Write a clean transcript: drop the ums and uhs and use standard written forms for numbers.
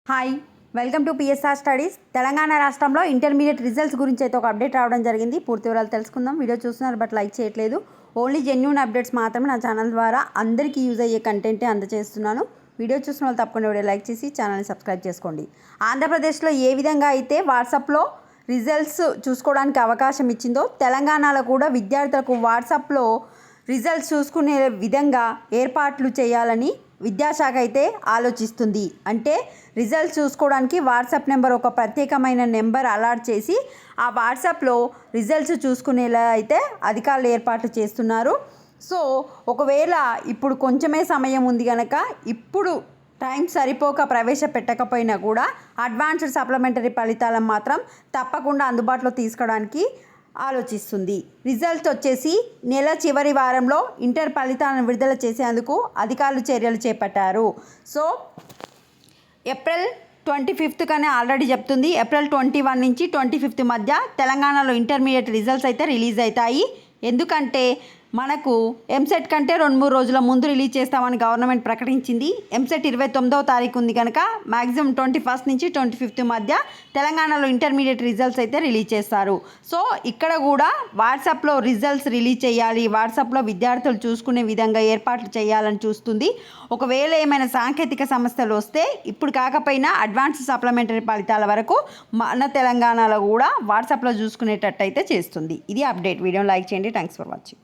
Hi, welcome to PSR studies. Telangana రాష్ట్రంలో intermediate results గురించి అయితే ఒక అప్డేట్ రావడం జరిగింది. పూర్తి వివరాలు తెలుసుకుందాం. వీడియో చూస్తున్నారు బట్ లైక్ చేయట్లేదు. ఓన్లీ జెన్యూన్ అప్డేట్స్ మాత్రమే నా ఛానల్ ద్వారా అందరికీ యూజ్ అయ్యే కంటెంటే అందజేస్తున్నాను. వీడియో చూసిన వాళ్ళు తప్పకుండా వీడియో లైక్ చేసి ఛానల్ని సబ్స్క్రైబ్ చేసుకోండి. ఆంధ్రప్రదేశ్లో ఏ విధంగా అయితే వాట్సాప్లో రిజల్ట్స్ చూసుకోవడానికి అవకాశం ఇచ్చిందో తెలంగాణలో కూడా విద్యార్థులకు వాట్సాప్లో రిజల్ట్స్ చూసుకునే విధంగా ఏర్పాట్లు చేయాలని విద్యాశాఖ అయితే ఆలోచిస్తుంది. అంటే రిజల్ట్స్ చూసుకోవడానికి వాట్సాప్ నెంబర్ ఒక ప్రత్యేకమైన నెంబర్ అలాట్ చేసి ఆ వాట్సాప్లో రిజల్ట్స్ చూసుకునేలా అయితే అధికారులు ఏర్పాట్లు చేస్తున్నారు. సో ఒకవేళ ఇప్పుడు కొంచెమే సమయం ఉంది కనుక ఇప్పుడు టైం సరిపోక ప్రవేశపెట్టకపోయినా కూడా అడ్వాన్స్డ్ సప్లిమెంటరీ ఫలితాలను మాత్రం తప్పకుండా అందుబాటులో తీసుకోవడానికి ఆలోచిస్తుంది. రిజల్ట్ వచ్చేసి నెల చివరి వారంలో ఇంటర్ ఫలితాలను విడుదల చేసేందుకు అధికారులు చర్యలు చేపట్టారు. సో ఏప్రిల్ 25 కనే ఆల్రెడీ చెప్తుంది. ఏప్రిల్ 21 నుంచి 25 మధ్య తెలంగాణలో ఇంటర్మీడియట్ రిజల్ట్స్ అయితే రిలీజ్ అవుతాయి. ఎందుకంటే మనకు ఎంసెట్ కంటే 2-3 రోజుల ముందు రిలీజ్ చేస్తామని గవర్నమెంట్ ప్రకటించింది. ఎంసెట్ 29వ తారీఖు ఉంది కనుక మ్యాక్సిమం 21 నుంచి 25 మధ్య తెలంగాణలో ఇంటర్మీడియట్ రిజల్ట్స్ అయితే రిలీజ్ చేస్తారు. సో ఇక్కడ కూడా వాట్సాప్లో రిజల్ట్స్ రిలీజ్ చేయాలి, వాట్సాప్లో విద్యార్థులు చూసుకునే విధంగా ఏర్పాట్లు చేయాలని చూస్తుంది. ఒకవేళ ఏమైనా సాంకేతిక సమస్యలు వస్తే ఇప్పుడు కాకపోయినా అడ్వాన్స్ సప్లిమెంటరీ ఫలితాల వరకు మన తెలంగాణలో కూడా వాట్సాప్లో చూసుకునేటట్టు అయితే చేస్తుంది. ఇది అప్డేట్. వీడియోని లైక్ చేయండి. Thanks for watching.